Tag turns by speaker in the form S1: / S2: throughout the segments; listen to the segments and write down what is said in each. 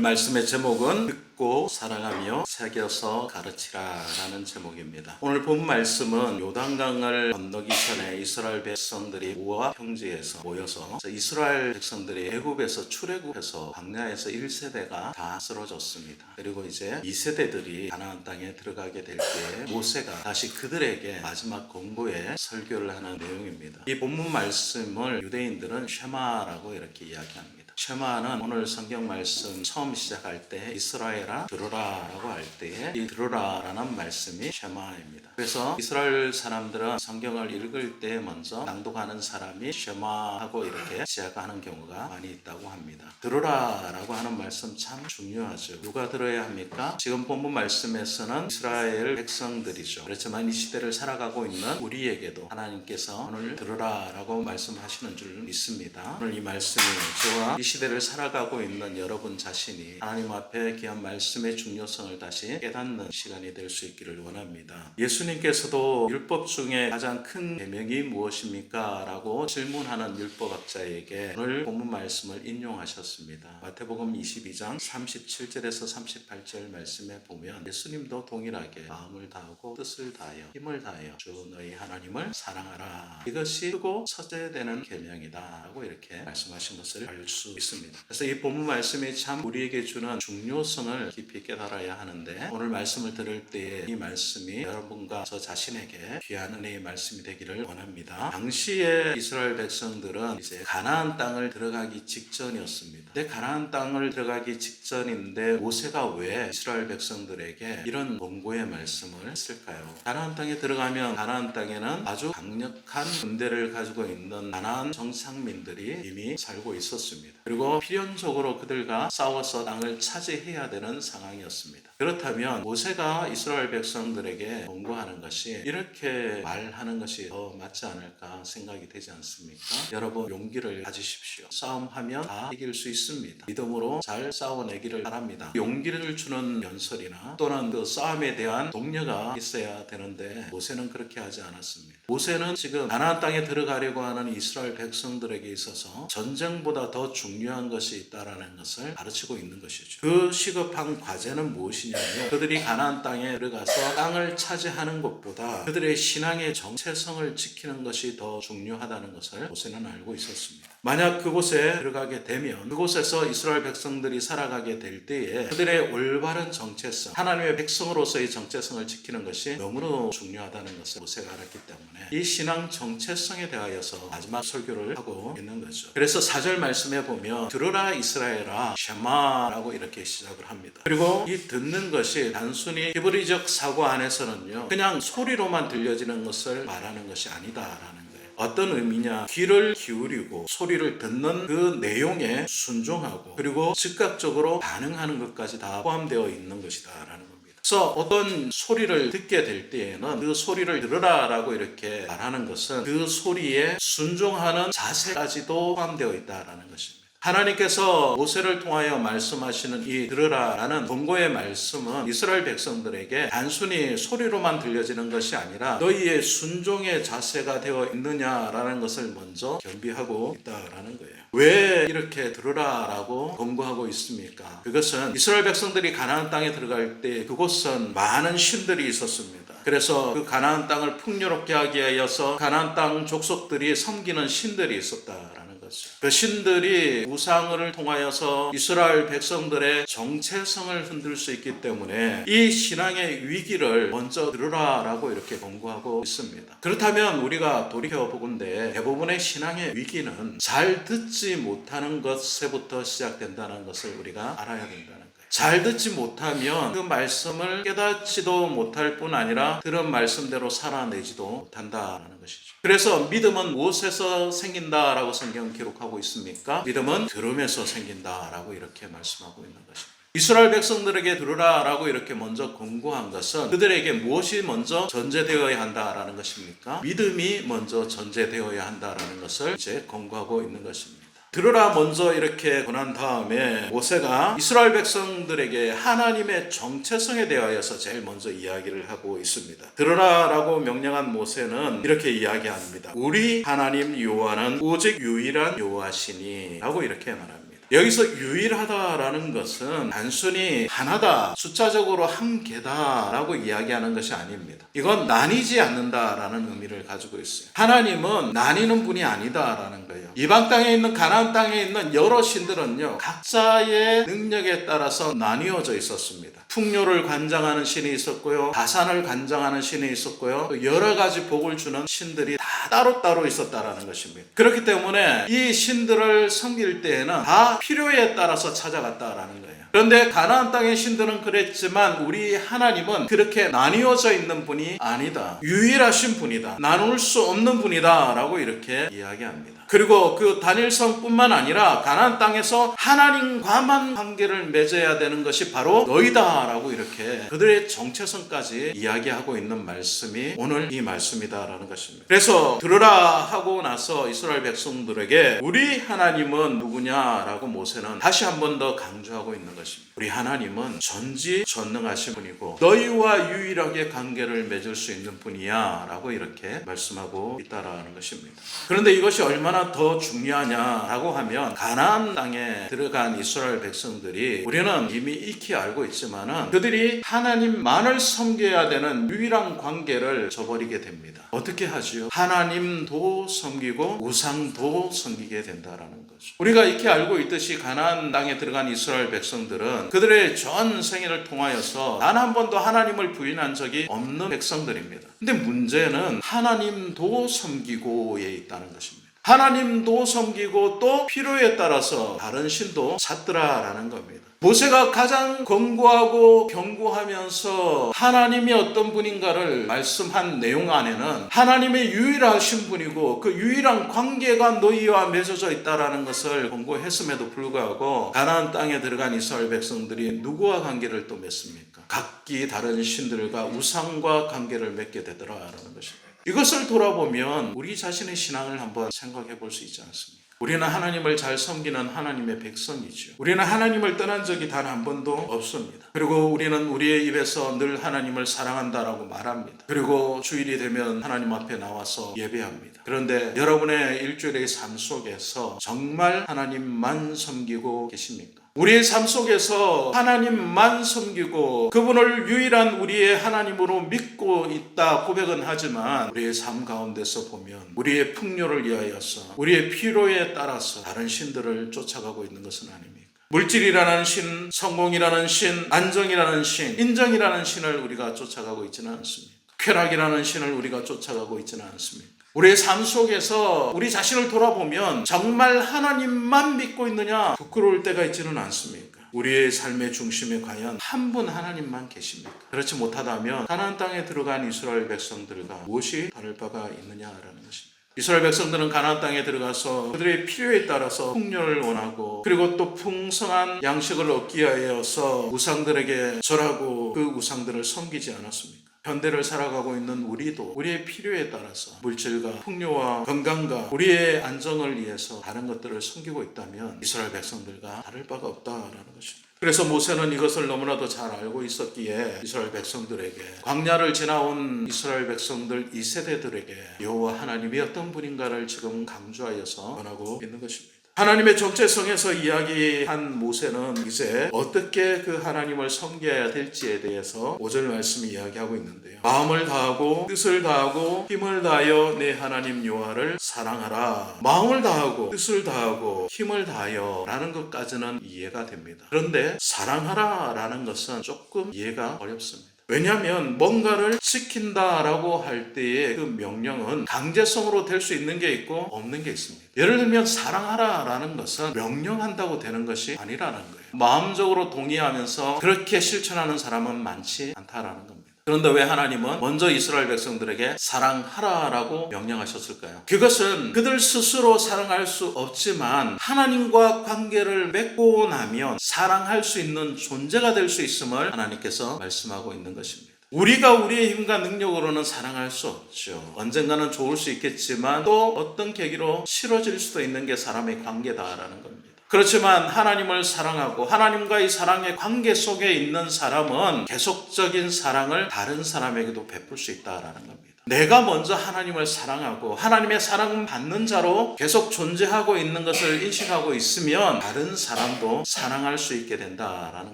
S1: 말씀의 제목은 듣고 사랑하며 새겨서 가르치라 라는 제목입니다. 오늘 본 말씀은 요단강을 건너기 전에 이스라엘 백성들이 모압 평지에서 모여서 이스라엘 백성들이 애굽에서 출애굽해서 광야에서 1세대가 다 쓰러졌습니다. 그리고 이제 2세대들이 가나안 땅에 들어가게 될 때에 모세가 다시 그들에게 마지막 공부에 설교를 하는 내용입니다. 이 본문 말씀을 유대인들은 쉐마라고 이렇게 이야기합니다. 쉐마는 오늘 성경 말씀 처음 시작할 때 이스라엘아 들으라 라고 할 때에 이 들으라 라는 말씀이 쉐마입니다. 그래서 이스라엘 사람들은 성경을 읽을 때 먼저 낭독하는 사람이 쉐마하고 이렇게 시작하는 경우가 많이 있다고 합니다. 들으라 라고 하는 말씀 참 중요하죠. 누가 들어야 합니까? 지금 본문 말씀에서는 이스라엘 백성들이죠. 그렇지만 이 시대를 살아가고 있는 우리에게도 하나님께서 오늘 들으라 라고 말씀하시는 줄 믿습니다. 오늘 이 말씀이 저와 이 시대를 살아가고 있는 여러분 자신이 하나님 앞에 귀한 말씀의 중요성을 다시 깨닫는 시간이 될 수 있기를 원합니다. 예수님께서도 율법 중에 가장 큰 계명이 무엇입니까? 라고 질문하는 율법학자에게 오늘 본문 말씀을 인용하셨습니다. 마태복음 22장 37절에서 38절 말씀에 보면 예수님도 동일하게 마음을 다하고 뜻을 다하여 힘을 다하여 주 너희 하나님을 사랑하라. 이것이 크고 첫째 되는 계명이다 라고 이렇게 말씀하신 것을 알 수 있습니다. 그래서 이 본문 말씀이 참 우리에게 주는 중요성을 깊이 깨달아야 하는데 오늘 말씀을 들을 때에 이 말씀이 여러분과 저 자신에게 귀한 은혜의 말씀이 되기를 원합니다. 당시에 이스라엘 백성들은 이제 가나안 땅을 들어가기 직전이었습니다. 근데 가나안 땅을 들어가기 직전인데 모세가 왜 이스라엘 백성들에게 이런 권고의 말씀을 했을까요? 가나안 땅에 들어가면 가나안 땅에는 아주 강력한 군대를 가지고 있는 가나안 정착민들이 이미 살고 있었습니다. 그리고 필연적으로 그들과 싸워서 땅을 차지해야 되는 상황이었습니다. 그렇다면 모세가 이스라엘 백성들에게 권고하는 것이 이렇게 말하는 것이 더 맞지 않을까 생각이 되지 않습니까? 여러분 용기를 가지십시오. 싸움하면 다 이길 수 있습니다. 믿음으로 잘 싸워내기를 바랍니다. 용기를 주는 연설이나 또는 그 싸움에 대한 동료가 있어야 되는데 모세는 그렇게 하지 않았습니다. 모세는 지금 가나안 땅에 들어가려고 하는 이스라엘 백성들에게 있어서 전쟁보다 더 중요한 것이 있다라는 것을 가르치고 있는 것이죠. 그 시급한 과제는 무엇이냐면 그들이 가나안 땅에 들어가서 땅을 차지하는 것보다 그들의 신앙의 정체성을 지키는 것이 더 중요하다는 것을 모세는 알고 있었습니다. 만약 그곳에 들어가게 되면 그곳에서 이스라엘 백성들이 살아가게 될 때에 그들의 올바른 정체성, 하나님의 백성으로서의 정체성을 지키는 것이 너무나 중요하다는 것을 모세가 알았기 때문에 이 신앙 정체성에 대하여서 마지막 설교를 하고 있는 거죠. 그래서 4절 말씀에 보면 들으라 이스라엘아 쉐마라고 이렇게 시작을 합니다. 그리고 이 듣는 것이 단순히 히브리적 사고 안에서는요 그냥 소리로만 들려지는 것을 말하는 것이 아니다라는 어떤 의미냐? 귀를 기울이고 소리를 듣는 그 내용에 순종하고 그리고 즉각적으로 반응하는 것까지 다 포함되어 있는 것이다 라는 겁니다. 그래서 어떤 소리를 듣게 될 때에는 그 소리를 들으라 라고 이렇게 말하는 것은 그 소리에 순종하는 자세까지도 포함되어 있다라는 것입니다. 하나님께서 모세를 통하여 말씀하시는 이 들으라라는 권고의 말씀은 이스라엘 백성들에게 단순히 소리로만 들려지는 것이 아니라 너희의 순종의 자세가 되어 있느냐라는 것을 먼저 겸비하고 있다라는 거예요. 왜 이렇게 들으라라고 권고하고 있습니까? 그것은 이스라엘 백성들이 가나안 땅에 들어갈 때 그곳은 많은 신들이 있었습니다. 그래서 그 가나안 땅을 풍요롭게 하기 위해서 가나안 땅 족속들이 섬기는 신들이 있었다라는 그 신들이 우상을 통하여서 이스라엘 백성들의 정체성을 흔들 수 있기 때문에 이 신앙의 위기를 먼저 들으라라고 이렇게 권고하고 있습니다. 그렇다면 우리가 돌이켜보건대 대부분의 신앙의 위기는 잘 듣지 못하는 것에부터 시작된다는 것을 우리가 알아야 된다는 거예요. 잘 듣지 못하면 그 말씀을 깨닫지도 못할 뿐 아니라 들은 말씀대로 살아내지도 못한다는 것이죠. 그래서 믿음은 무엇에서 생긴다라고 성경은 기록하고 있습니까? 믿음은 들음에서 생긴다라고 이렇게 말씀하고 있는 것입니다. 이스라엘 백성들에게 들으라라고 이렇게 먼저 권고한 것은 그들에게 무엇이 먼저 전제되어야 한다라는 것입니까? 믿음이 먼저 전제되어야 한다라는 것을 이제 권고하고 있는 것입니다. 들으라 먼저 이렇게 권한 다음에 모세가 이스라엘 백성들에게 하나님의 정체성에 대하여서 제일 먼저 이야기를 하고 있습니다. 들으라라고 명령한 모세는 이렇게 이야기합니다. 우리 하나님 여호와는 오직 유일한 여호와시니 라고 이렇게 말합니다. 여기서 유일하다라는 것은 단순히 하나다, 숫자적으로 한 개다라고 이야기하는 것이 아닙니다. 이건 나뉘지 않는다라는 의미를 가지고 있어요. 하나님은 나뉘는 분이 아니다라는 거예요. 이방 땅에 있는 가나안 땅에 있는 여러 신들은요, 각자의 능력에 따라서 나뉘어져 있었습니다. 풍요를 관장하는 신이 있었고요, 가산을 관장하는 신이 있었고요, 또 여러 가지 복을 주는 신들이 다 따로따로 있었다라는 것입니다. 그렇기 때문에 이 신들을 섬길 때에는 다 필요에 따라서 찾아갔다라는 거예요. 그런데 가나안 땅의 신들은 그랬지만 우리 하나님은 그렇게 나뉘어져 있는 분이 아니다. 유일하신 분이다. 나눌 수 없는 분이다 라고 이렇게 이야기합니다. 그리고 그 다니엘성뿐만 아니라 가나안 땅에서 하나님과만 관계를 맺어야 되는 것이 바로 너희다 라고 이렇게 그들의 정체성까지 이야기하고 있는 말씀이 오늘 이 말씀이다라는 것입니다. 그래서 들으라 하고 나서 이스라엘 백성들에게 우리 하나님은 누구냐라고 모세는 다시 한 번 더 강조하고 있는 것입니다. 우리 하나님은 전지전능하신 분이고 너희와 유일하게 관계를 맺을 수 있는 분이야 라고 이렇게 말씀하고 있다라는 것입니다. 그런데 이것이 얼마나 더 중요하냐라고 하면 가나안 땅에 들어간 이스라엘 백성들이 우리는 이미 익히 알고 있지만은 그들이 하나님만을 섬겨야 되는 유일한 관계를 저버리게 됩니다. 어떻게 하지요? 하나님도 섬기고 우상도 섬기게 된다라는 거죠. 우리가 익히 알고 있듯이 가나안 땅에 들어간 이스라엘 백성들은 그들의 전 생애를 통하여서 단 한 번도 하나님을 부인한 적이 없는 백성들입니다. 근데 문제는 하나님도 섬기고에 있다는 것입니다. 하나님도 섬기고 또 필요에 따라서 다른 신도 찾더라라는 겁니다. 모세가 가장 권고하고 경고하면서 하나님이 어떤 분인가를 말씀한 내용 안에는 하나님의 유일하신 분이고 그 유일한 관계가 너희와 맺어져 있다라는 것을 권고했음에도 불구하고 가나안 땅에 들어간 이스라엘 백성들이 누구와 관계를 또 맺습니까? 각기 다른 신들과 우상과 관계를 맺게 되더라라는 것입니다. 이것을 돌아보면 우리 자신의 신앙을 한번 생각해 볼 수 있지 않습니까? 우리는 하나님을 잘 섬기는 하나님의 백성이죠. 우리는 하나님을 떠난 적이 단 한 번도 없습니다. 그리고 우리는 우리의 입에서 늘 하나님을 사랑한다라고 말합니다. 그리고 주일이 되면 하나님 앞에 나와서 예배합니다. 그런데 여러분의 일주일의 삶 속에서 정말 하나님만 섬기고 계십니까? 우리의 삶 속에서 하나님만 섬기고 그분을 유일한 우리의 하나님으로 믿고 있다 고백은 하지만 우리의 삶 가운데서 보면 우리의 풍요를 위하여서 우리의 필요에 따라서 다른 신들을 쫓아가고 있는 것은 아닙니까? 물질이라는 신, 성공이라는 신, 안정이라는 신, 인정이라는 신을 우리가 쫓아가고 있지는 않습니다. 쾌락이라는 신을 우리가 쫓아가고 있지는 않습니다. 우리의 삶 속에서 우리 자신을 돌아보면 정말 하나님만 믿고 있느냐 부끄러울 때가 있지는 않습니까? 우리의 삶의 중심에 과연 한 분 하나님만 계십니까? 그렇지 못하다면 가나안 땅에 들어간 이스라엘 백성들과 무엇이 다를 바가 있느냐라는 것입니다. 이스라엘 백성들은 가나안 땅에 들어가서 그들의 필요에 따라서 풍요를 원하고 그리고 또 풍성한 양식을 얻기 위하여서 우상들에게 절하고 그 우상들을 섬기지 않았습니까? 현대를 살아가고 있는 우리도 우리의 필요에 따라서 물질과 풍요와 건강과 우리의 안정을 위해서 다른 것들을 섬기고 있다면 이스라엘 백성들과 다를 바가 없다라는 것입니다. 그래서 모세는 이것을 너무나도 잘 알고 있었기에 이스라엘 백성들에게 광야를 지나온 이스라엘 백성들 2세대들에게 여호와 하나님이 어떤 분인가를 지금 강조하여서 전하고 있는 것입니다. 하나님의 정체성에서 이야기한 모세는 이제 어떻게 그 하나님을 섬겨야 될지에 대해서 5절 말씀이 이야기하고 있는데요. 마음을 다하고 뜻을 다하고 힘을 다하여 내 하나님 여호와를 사랑하라. 마음을 다하고 뜻을 다하고 힘을 다하여 라는 것까지는 이해가 됩니다. 그런데 사랑하라 라는 것은 조금 이해가 어렵습니다. 왜냐하면 뭔가를 지킨다라고 할 때의 그 명령은 강제성으로 될 수 있는 게 있고 없는 게 있습니다. 예를 들면 사랑하라라는 것은 명령한다고 되는 것이 아니라는 거예요. 마음적으로 동의하면서 그렇게 실천하는 사람은 많지 않다라는 겁니다. 그런데 왜 하나님은 먼저 이스라엘 백성들에게 사랑하라라고 명령하셨을까요? 그것은 그들 스스로 사랑할 수 없지만 하나님과 관계를 맺고 나면 사랑할 수 있는 존재가 될 수 있음을 하나님께서 말씀하고 있는 것입니다. 우리가 우리의 힘과 능력으로는 사랑할 수 없죠. 언젠가는 좋을 수 있겠지만 또 어떤 계기로 싫어질 수도 있는 게 사람의 관계다라는 겁니다. 그렇지만 하나님을 사랑하고 하나님과의 사랑의 관계 속에 있는 사람은 계속적인 사랑을 다른 사람에게도 베풀 수 있다라는 겁니다. 내가 먼저 하나님을 사랑하고 하나님의 사랑받는 자로 계속 존재하고 있는 것을 인식하고 있으면 다른 사람도 사랑할 수 있게 된다라는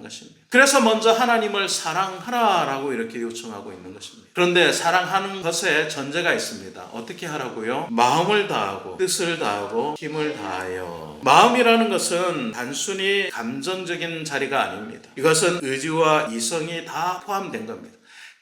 S1: 것입니다. 그래서 먼저 하나님을 사랑하라라고 이렇게 요청하고 있는 것입니다. 그런데 사랑하는 것에 전제가 있습니다. 어떻게 하라고요? 마음을 다하고 뜻을 다하고 힘을 다하여. 마음이라는 것은 단순히 감정적인 자리가 아닙니다. 이것은 의지와 이성이 다 포함된 겁니다.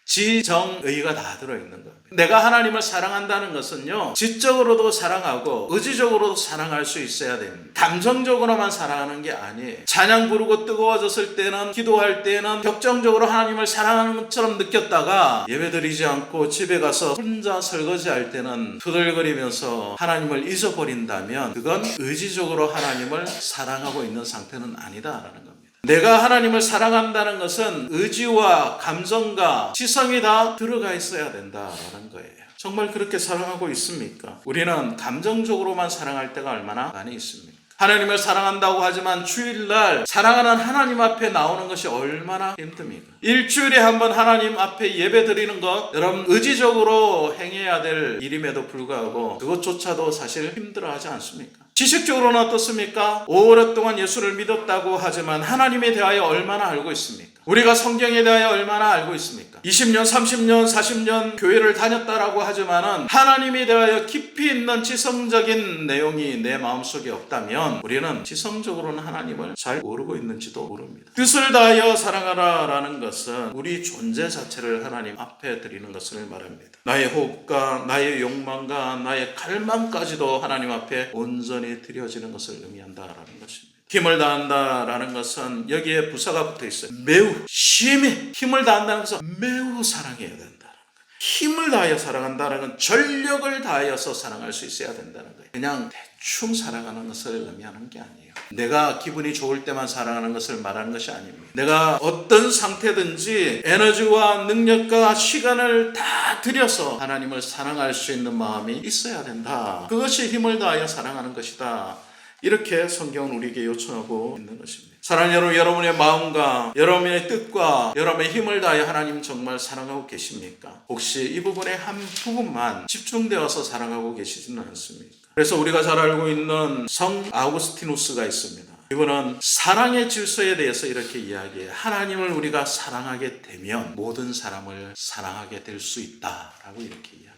S1: 지정의가 다 들어있는 겁니다. 내가 하나님을 사랑한다는 것은요, 지적으로도 사랑하고 의지적으로도 사랑할 수 있어야 됩니다. 감정적으로만 사랑하는 게 아니에요. 찬양 부르고 뜨거워졌을 때는, 기도할 때는 격정적으로 하나님을 사랑하는 것처럼 느꼈다가 예배드리지 않고 집에 가서 혼자 설거지할 때는 투덜거리면서 하나님을 잊어버린다면 그건 의지적으로 하나님을 사랑하고 있는 상태는 아니다라는 겁니다. 내가 하나님을 사랑한다는 것은 의지와 감정과 지성이 다 들어가 있어야 된다라는 거예요. 정말 그렇게 사랑하고 있습니까? 우리는 감정적으로만 사랑할 때가 얼마나 많이 있습니까? 하나님을 사랑한다고 하지만 주일날 사랑하는 하나님 앞에 나오는 것이 얼마나 힘듭니까? 일주일에 한 번 하나님 앞에 예배 드리는 것, 여러분 의지적으로 행해야 될 일임에도 불구하고 그것조차도 사실 힘들어하지 않습니까? 지식적으로는 어떻습니까? 오랫동안 예수를 믿었다고 하지만 하나님에 대하여 얼마나 알고 있습니까? 우리가 성경에 대하여 얼마나 알고 있습니까? 20년, 30년, 40년 교회를 다녔다라고 하지만은 하나님에 대하여 깊이 있는 지성적인 내용이 내 마음속에 없다면 우리는 지성적으로는 하나님을 잘 모르고 있는지도 모릅니다. 뜻을 다하여 사랑하라라는 것은 우리 존재 자체를 하나님 앞에 드리는 것을 말합니다. 나의 호흡과 나의 욕망과 나의 갈망까지도 하나님 앞에 온전히 드려지는 것을 의미한다라는 것입니다. 힘을 다한다라는 것은 여기에 부사가 붙어 있어요. 매우 심히 힘을 다한다는 것은 매우 사랑해야 된다는 거예요. 힘을 다하여 사랑한다는 건 전력을 다하여서 사랑할 수 있어야 된다는 거예요. 그냥 대충 사랑하는 것을 의미하는 게 아니에요. 내가 기분이 좋을 때만 사랑하는 것을 말하는 것이 아닙니다. 내가 어떤 상태든지 에너지와 능력과 시간을 다 들여서 하나님을 사랑할 수 있는 마음이 있어야 된다. 그것이 힘을 다하여 사랑하는 것이다. 이렇게 성경은 우리에게 요청하고 있는 것입니다. 사랑하는 여러분, 여러분의 마음과 여러분의 뜻과 여러분의 힘을 다하여 하나님 정말 사랑하고 계십니까? 혹시 이 부분의 한 부분만 집중되어서 사랑하고 계시지는 않습니까? 그래서 우리가 잘 알고 있는 성 아우구스티누스가 있습니다. 이분은 사랑의 질서에 대해서 이렇게 이야기해요. 하나님을 우리가 사랑하게 되면 모든 사람을 사랑하게 될 수 있다라고 이렇게 이야기합니다.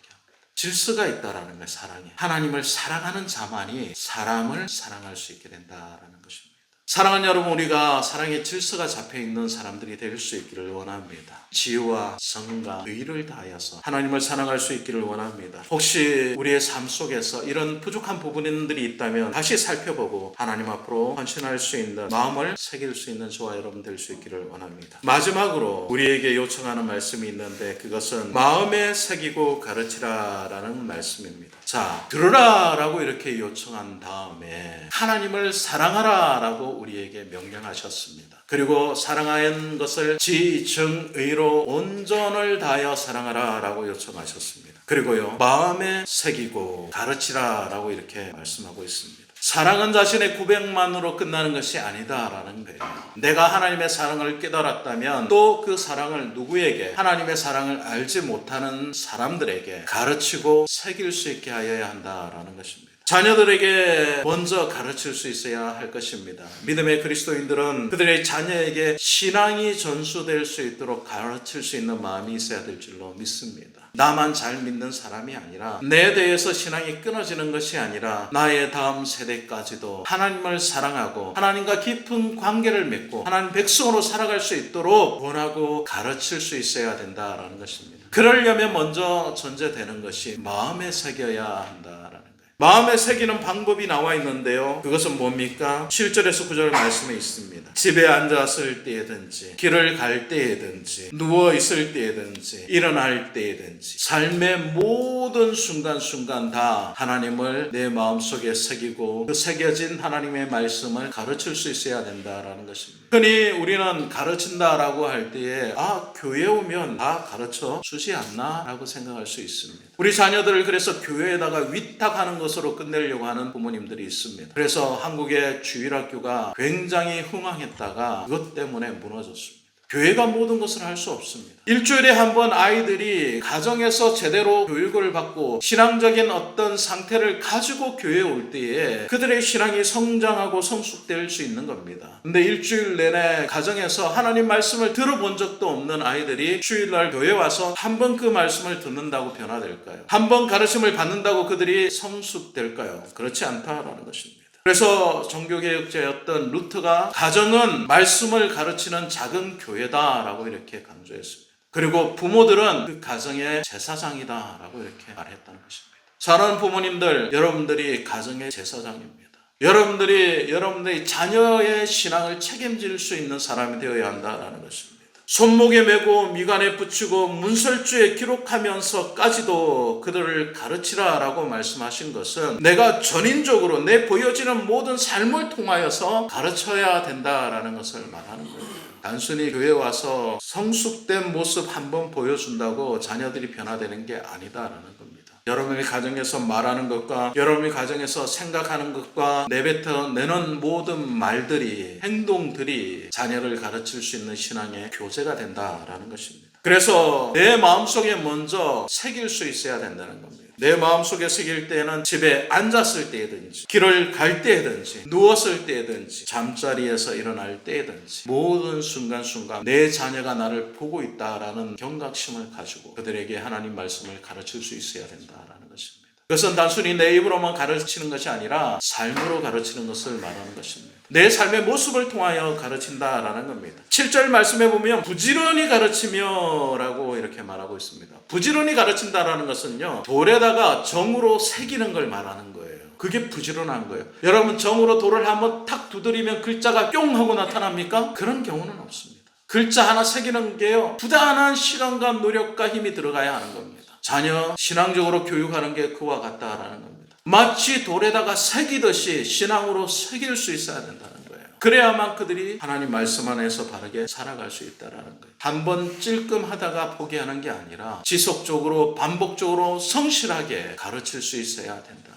S1: 질서가 있다라는 거예요. 사랑에. 하나님을 사랑하는 자만이 사람을 사랑할 수 있게 된다라는 것입니다. 사랑하는 여러분, 우리가 사랑의 질서가 잡혀있는 사람들이 될 수 있기를 원합니다. 지혜와 성과 의를 다하여서 하나님을 사랑할 수 있기를 원합니다. 혹시 우리의 삶 속에서 이런 부족한 부분들이 있다면 다시 살펴보고 하나님 앞으로 헌신할 수 있는 마음을 새길 수 있는 저와 여러분 될 수 있기를 원합니다. 마지막으로 우리에게 요청하는 말씀이 있는데 그것은 마음에 새기고 가르치라라는 말씀입니다. 자, 들으라라고 이렇게 요청한 다음에 하나님을 사랑하라라고 우리에게 명령하셨습니다. 그리고 사랑하는 것을 지정의로 온전을 다하여 사랑하라라고 요청하셨습니다. 그리고요, 마음에 새기고 가르치라라고 이렇게 말씀하고 있습니다. 사랑은 자신의 고백만으로 끝나는 것이 아니다라는 거예요. 내가 하나님의 사랑을 깨달았다면 또 그 사랑을 누구에게, 하나님의 사랑을 알지 못하는 사람들에게 가르치고 새길 수 있게 하여야 한다라는 것입니다. 자녀들에게 먼저 가르칠 수 있어야 할 것입니다. 믿음의 그리스도인들은 그들의 자녀에게 신앙이 전수될 수 있도록 가르칠 수 있는 마음이 있어야 될 줄로 믿습니다. 나만 잘 믿는 사람이 아니라 내 대해서 신앙이 끊어지는 것이 아니라 나의 다음 세대까지도 하나님을 사랑하고 하나님과 깊은 관계를 맺고 하나님 백성으로 살아갈 수 있도록 원하고 가르칠 수 있어야 된다라는 것입니다. 그러려면 먼저 전제되는 것이 마음에 새겨야 한다라는 거예요. 마음에 새기는 방법이 나와 있는데요. 그것은 뭡니까? 7절에서 9절 말씀에 있습니다. 집에 앉았을 때든지 길을 갈 때든지 누워 있을 때든지 일어날 때든지 삶의 모든 순간순간 다 하나님을 내 마음속에 새기고 그 새겨진 하나님의 말씀을 가르칠 수 있어야 된다라는 것입니다. 흔히 우리는 가르친다라고 할 때에 교회 오면 다 가르쳐 주지 않나 라고 생각할 수 있습니다. 우리 자녀들을 그래서 교회에다가 위탁하는 것으로 끝내려고 하는 부모님들이 있습니다. 그래서 한국의 주일학교가 굉장히 흥황했다가 그것 때문에 무너졌습니다. 교회가 모든 것을 할 수 없습니다. 일주일에 한 번 아이들이 가정에서 제대로 교육을 받고 신앙적인 어떤 상태를 가지고 교회에 올 때에 그들의 신앙이 성장하고 성숙될 수 있는 겁니다. 근데 일주일 내내 가정에서 하나님 말씀을 들어본 적도 없는 아이들이 주일날 교회 와서 한 번 그 말씀을 듣는다고 변화될까요? 한 번 가르침을 받는다고 그들이 성숙될까요? 그렇지 않다라는 것입니다. 그래서 종교개혁자였던 루터가 가정은 말씀을 가르치는 작은 교회다라고 이렇게 강조했습니다. 그리고 부모들은 그 가정의 제사장이다라고 이렇게 말했다는 것입니다. 사랑하는 부모님들, 여러분들이 가정의 제사장입니다. 여러분들이 자녀의 신앙을 책임질 수 있는 사람이 되어야 한다라는 것입니다. 손목에 메고 미간에 붙이고 문설주에 기록하면서까지도 그들을 가르치라라고 말씀하신 것은 내가 전인적으로 내 보여지는 모든 삶을 통하여서 가르쳐야 된다라는 것을 말하는 거예요. 단순히 교회 와서 성숙된 모습 한번 보여준다고 자녀들이 변화되는 게 아니다라는 겁니다. 여러분이 가정에서 말하는 것과 여러분이 가정에서 생각하는 것과 내뱉어내는 모든 말들이, 행동들이 자녀를 가르칠 수 있는 신앙의 교재가 된다라는 것입니다. 그래서 내 마음속에 먼저 새길 수 있어야 된다는 겁니다. 내 마음속에 새길 때는 집에 앉았을 때든지 길을 갈 때든지 누웠을 때든지 잠자리에서 일어날 때든지 모든 순간순간 내 자녀가 나를 보고 있다라는 경각심을 가지고 그들에게 하나님 말씀을 가르칠 수 있어야 된다라는 것입니다. 그것은 단순히 내 입으로만 가르치는 것이 아니라 삶으로 가르치는 것을 말하는 것입니다. 내 삶의 모습을 통하여 가르친다라는 겁니다. 7절 말씀해 보면 부지런히 가르치며 라고 이렇게 말하고 있습니다. 부지런히 가르친다라는 것은요, 돌에다가 정으로 새기는 걸 말하는 거예요. 그게 부지런한 거예요. 여러분, 정으로 돌을 한번 탁 두드리면 글자가 뿅 하고 나타납니까? 그런 경우는 없습니다. 글자 하나 새기는 게요, 부단한 시간과 노력과 힘이 들어가야 하는 겁니다. 자녀 신앙적으로 교육하는 게 그와 같다라는 겁니다. 마치 돌에다가 새기듯이 신앙으로 새길 수 있어야 된다는 거예요. 그래야만 그들이 하나님 말씀 안에서 바르게 살아갈 수 있다는 거예요. 한번 찔끔하다가 포기하는 게 아니라 지속적으로 반복적으로 성실하게 가르칠 수 있어야 된다.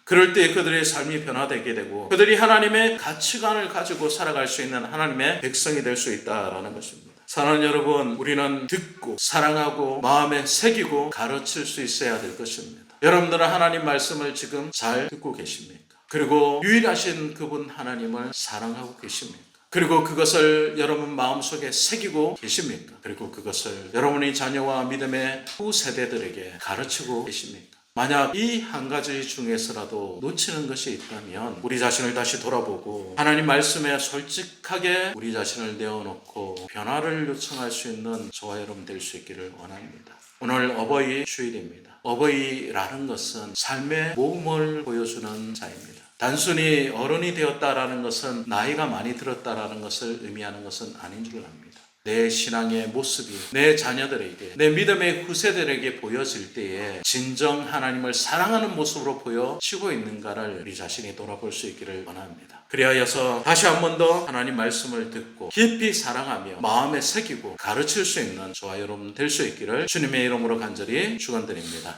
S1: 그럴 때 그들의 삶이 변화되게 되고 그들이 하나님의 가치관을 가지고 살아갈 수 있는 하나님의 백성이 될 수 있다는 것입니다. 사랑하는 여러분, 우리는 듣고 사랑하고 마음에 새기고 가르칠 수 있어야 될 것입니다. 여러분들은 하나님 말씀을 지금 잘 듣고 계십니까? 그리고 유일하신 그분 하나님을 사랑하고 계십니까? 그리고 그것을 여러분 마음속에 새기고 계십니까? 그리고 그것을 여러분의 자녀와 믿음의 후세대들에게 가르치고 계십니까? 만약 이 한 가지 중에서라도 놓치는 것이 있다면 우리 자신을 다시 돌아보고 하나님 말씀에 솔직하게 우리 자신을 내어놓고 변화를 요청할 수 있는 저와 여러분 될 수 있기를 원합니다. 오늘 어버이 주일입니다. 어버이라는 것은 삶의 모험을 보여주는 자입니다. 단순히 어른이 되었다라는 것은 나이가 많이 들었다라는 것을 의미하는 것은 아닌 줄 압니다. 내 신앙의 모습이 내 자녀들에게, 내 믿음의 후세들에게 보여질 때에 진정 하나님을 사랑하는 모습으로 보여지고 있는가를 우리 자신이 돌아볼 수 있기를 원합니다. 그리하여서 다시 한 번 더 하나님 말씀을 듣고 깊이 사랑하며 마음에 새기고 가르칠 수 있는 저와 여러분 될 수 있기를 주님의 이름으로 간절히 축원드립니다.